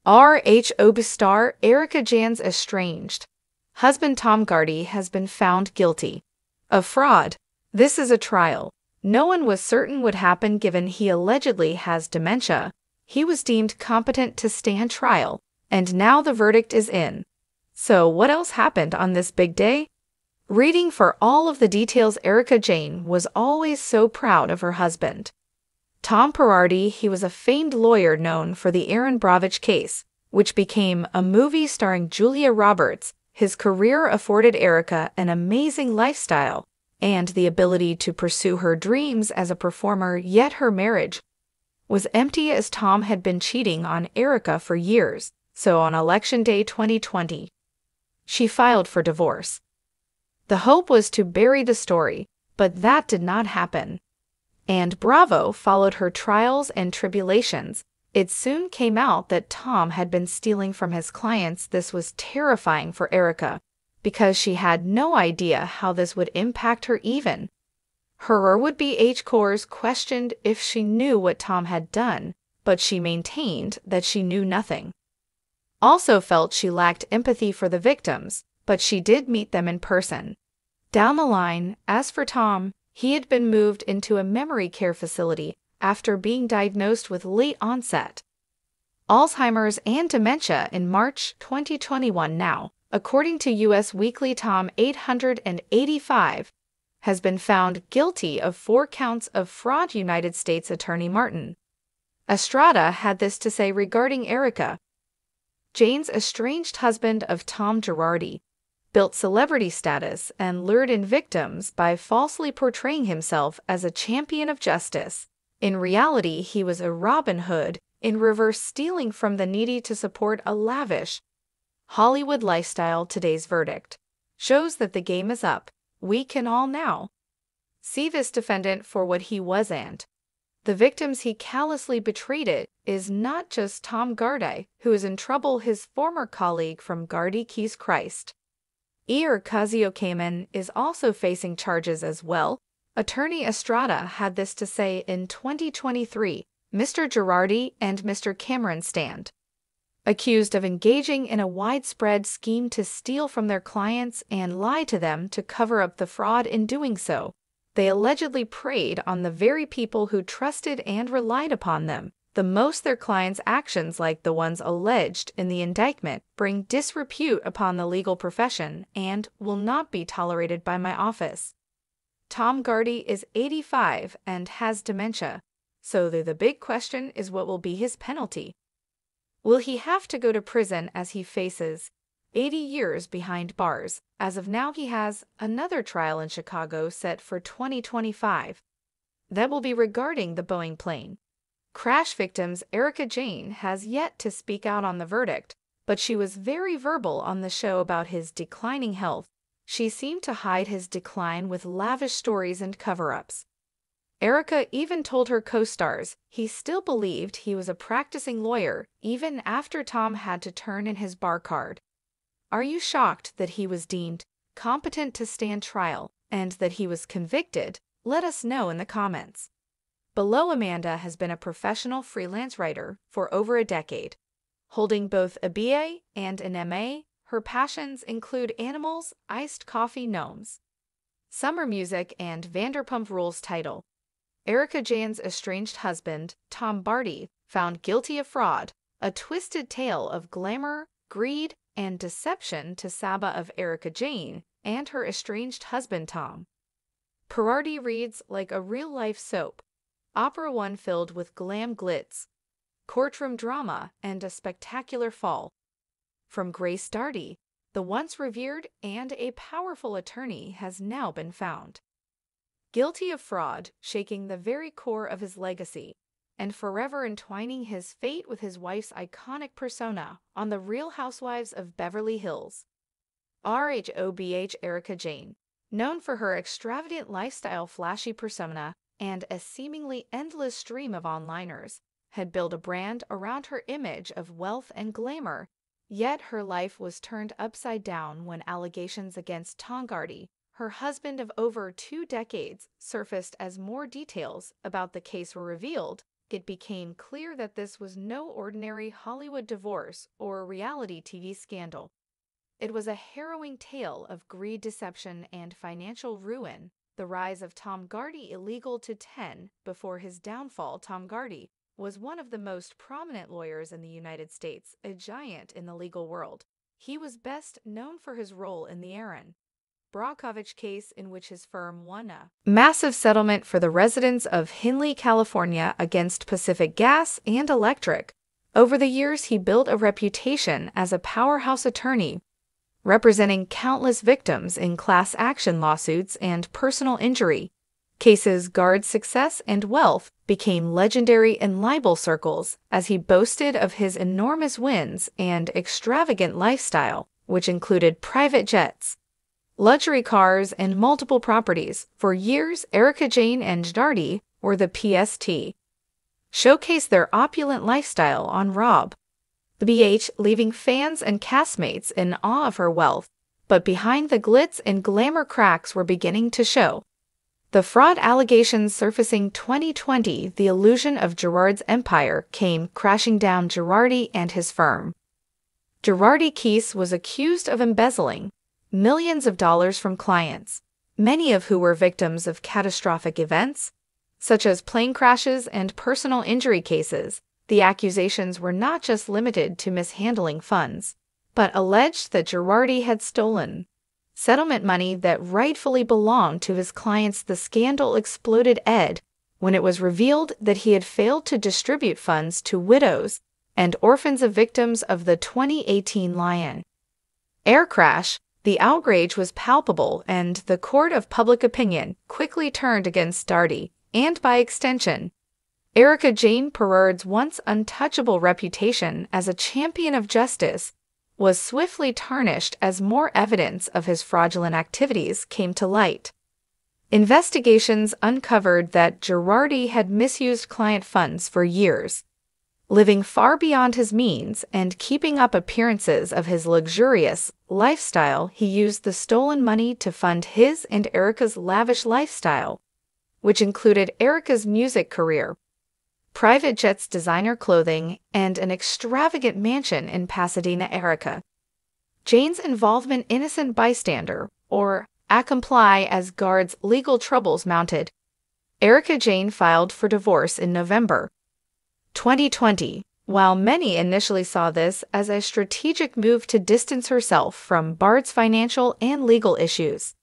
RHOB star Erika Jayne's estranged husband Tom Gardy has been found guilty of fraud. This is a trial no one was certain would happen given he allegedly has dementia. He was deemed competent to stand trial, and now the verdict is in. So what else happened on this big day? Reading for all of the details. Erika Jayne was always so proud of her husband, Tom Girardi. He was a famed lawyer known for the Aaron Brovich case, which became a movie starring Julia Roberts. His career afforded Erika an amazing lifestyle and the ability to pursue her dreams as a performer, yet her marriage was empty as Tom had been cheating on Erika for years. So on Election Day 2020, she filed for divorce. The hope was to bury the story, but that did not happen. And Bravo followed her trials and tribulations. It soon came out that Tom had been stealing from his clients. This was terrifying for Erika, because she had no idea how this would impact her even. Her would-be H-Cores questioned if she knew what Tom had done, but she maintained that she knew nothing. Also felt she lacked empathy for the victims, but she did meet them in person. Down the line, as for Tom, he had been moved into a memory care facility after being diagnosed with late-onset Alzheimer's and dementia in March 2021. Now, according to U.S. Weekly, Tom, 885, has been found guilty of 4 counts of fraud. United States Attorney Martin Estrada had this to say regarding Erika Jayne's estranged husband of Tom Girardi built celebrity status and lured in victims by falsely portraying himself as a champion of justice. In reality, he was a Robin Hood, in reverse, stealing from the needy to support a lavish Hollywood lifestyle. Today's verdict shows that the game is up. We can all now see this defendant for what he was and the victims he callously betrayed. It is not just Tom Gardy who is in trouble. His former colleague from Gardy Keys Christ, Ocasio-Cortez, is also facing charges as well. Attorney Estrada had this to say in 2023, Mr. Girardi and Mr. Cameron stand accused of engaging in a widespread scheme to steal from their clients and lie to them to cover up the fraud. In doing so, they allegedly preyed on the very people who trusted and relied upon them the most. Their clients' actions, like the ones alleged in the indictment, bring disrepute upon the legal profession and will not be tolerated by my office. Tom Gardy is 85 and has dementia, so the big question is, what will be his penalty? Will he have to go to prison as he faces 80 years behind bars? As of now, he has another trial in Chicago set for 2025. That will be regarding the Boeing plane crash victims. Erika Jayne has yet to speak out on the verdict, but she was very verbal on the show about his declining health. She seemed to hide his decline with lavish stories and cover-ups. Erika even told her co-stars he still believed he was a practicing lawyer even after Tom had to turn in his bar card. Are you shocked that he was deemed competent to stand trial and that he was convicted? Let us know in the comments below. Amanda has been a professional freelance writer for over a decade, holding both a BA and an MA. Her passions include animals, iced coffee, gnomes, summer music, and Vanderpump Rules. Title: Erika Jayne's estranged husband, Tom Gardy, found guilty of fraud, a twisted tale of glamour, greed, and deception to Saba of Erika Jayne and her estranged husband Tom Girardi reads like a real-life soap opera, one filled with glam glitz, courtroom drama, and a spectacular fall from Grace Darty. The once revered and a powerful attorney has now been found guilty of fraud, shaking the very core of his legacy and forever entwining his fate with his wife's iconic persona on The Real Housewives of Beverly Hills. RHOBH Erika Jayne, known for her extravagant lifestyle, flashy persona, and a seemingly endless stream of onliners, had built a brand around her image of wealth and glamour. Yet her life was turned upside down when allegations against Tom Gardy, her husband of over 2 decades, surfaced as more details about the case were revealed. it became clear that this was no ordinary Hollywood divorce or reality TV scandal. It was a harrowing tale of greed, deception, and financial ruin. The rise of Tom Gardy, illegal to 10 before his downfall. Tom Gardy was one of the most prominent lawyers in the United States, a giant in the legal world. He was best known for his role in the Aaron Brockovich case, in which his firm won a massive settlement for the residents of Hinley, California, against Pacific Gas and Electric. Over the years, he built a reputation as a powerhouse attorney, representing countless victims in class action lawsuits and personal injury cases. Gardy's success and wealth became legendary in libel circles as he boasted of his enormous wins and extravagant lifestyle, which included private jets, luxury cars, and multiple properties. For years, Erika, Jayne, and Gardy were the PST showcased their opulent lifestyle on Rob BH, leaving fans and castmates in awe of her wealth. But behind the glitz and glamour, cracks were beginning to show. The fraud allegations surfacing 2020, the illusion of Girard's empire came crashing down. Girardi and his firm. Girardi Keese was accused of embezzling millions of dollars from clients, many of who were victims of catastrophic events, such as plane crashes and personal injury cases. The accusations were not just limited to mishandling funds, but alleged that Girardi had stolen settlement money that rightfully belonged to his clients. The scandal exploded when it was revealed that he had failed to distribute funds to widows and orphans of victims of the 2018 Lion Air crash. The outrage was palpable, and the court of public opinion quickly turned against Gardy, and by extension, Erika. Jayne Perard's once untouchable reputation as a champion of justice was swiftly tarnished as more evidence of his fraudulent activities came to light. Investigations uncovered that Girardi had misused client funds for years, living far beyond his means and keeping up appearances of his luxurious lifestyle. He used the stolen money to fund his and Erika's lavish lifestyle, which included Erika's music career, private jets, designer clothing, and an extravagant mansion in Pasadena. Erika Jayne's involvement, innocent bystander, or accomplice, as Gardy's legal troubles mounted. Erika Jayne filed for divorce in November 2020. While many initially saw this as a strategic move to distance herself from Gardy's financial and legal issues,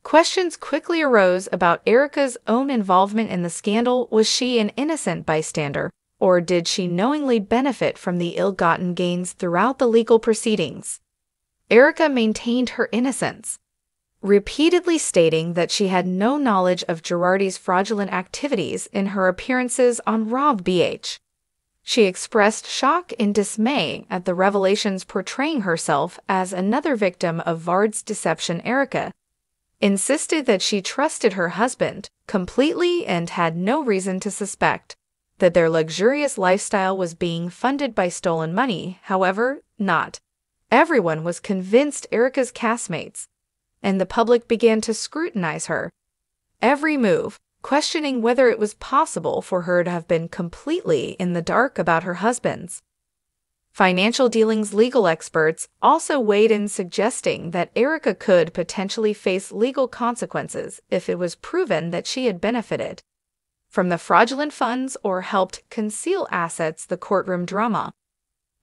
questions quickly arose about Erika's own involvement in the scandal. Was she an innocent bystander, or did she knowingly benefit from the ill-gotten gains throughout the legal proceedings? Erika maintained her innocence, repeatedly stating that she had no knowledge of Girardi's fraudulent activities in her appearances on Rob BH. She expressed shock and dismay at the revelations, portraying herself as another victim of Gardy's deception. Erika insisted that she trusted her husband completely and had no reason to suspect that their luxurious lifestyle was being funded by stolen money. However, not everyone was convinced. Erika's castmates and the public began to scrutinize her every move, questioning whether it was possible for her to have been completely in the dark about her husband's financial dealings. Legal experts also weighed in, suggesting that Erika could potentially face legal consequences if it was proven that she had benefited from the fraudulent funds or helped conceal assets. The courtroom drama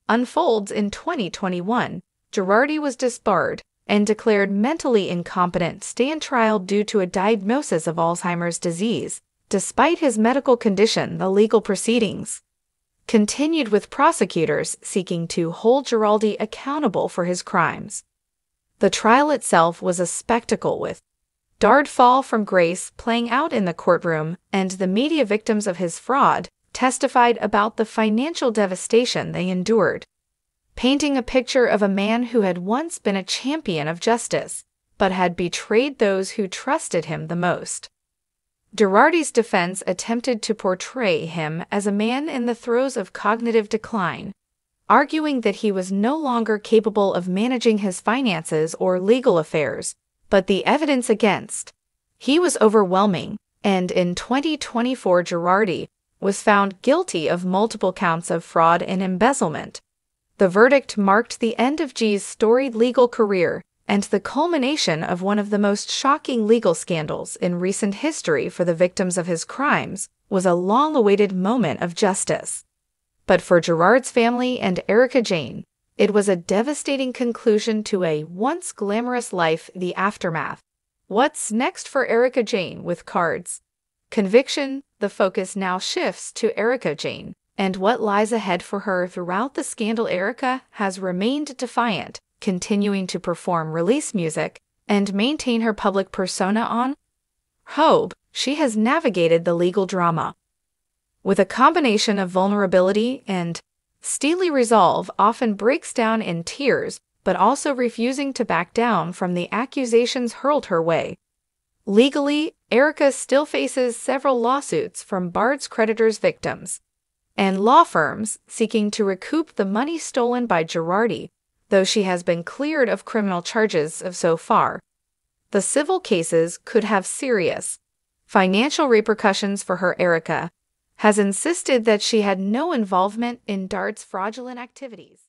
unfolds in 2021. Girardi was disbarred and declared mentally incompetent to stand trial due to a diagnosis of Alzheimer's disease. Despite his medical condition, the legal proceedings continued, with prosecutors seeking to hold Girardi accountable for his crimes. The trial itself was a spectacle, with Gardy's fall from grace playing out in the courtroom, and the media victims of his fraud testified about the financial devastation they endured, painting a picture of a man who had once been a champion of justice, but had betrayed those who trusted him the most. Girardi's defense attempted to portray him as a man in the throes of cognitive decline, arguing that he was no longer capable of managing his finances or legal affairs. But the evidence against he was overwhelming, and in 2024, Girardi was found guilty of multiple counts of fraud and embezzlement. The verdict marked the end of G's storied legal career and the culmination of one of the most shocking legal scandals in recent history. For the victims of his crimes was a long-awaited moment of justice. But for Gerard's family and Erika Jayne, it was a devastating conclusion to a once glamorous life. The aftermath. What's next for Erika Jayne with Cards? Conviction. The focus now shifts to Erika Jayne and what lies ahead for her. Throughout the scandal, Erika has remained defiant, continuing to perform, release music, and maintain her public persona on Hope. She has navigated the legal drama with a combination of vulnerability and steely resolve, often breaks down in tears, but also refusing to back down from the accusations hurled her way. Legally, Erika still faces several lawsuits from Bard's creditors, victims, and law firms seeking to recoup the money stolen by Girardi, though she has been cleared of criminal charges so far. The civil cases could have serious financial repercussions for her. Erika has insisted that she had no involvement in Dart's fraudulent activities.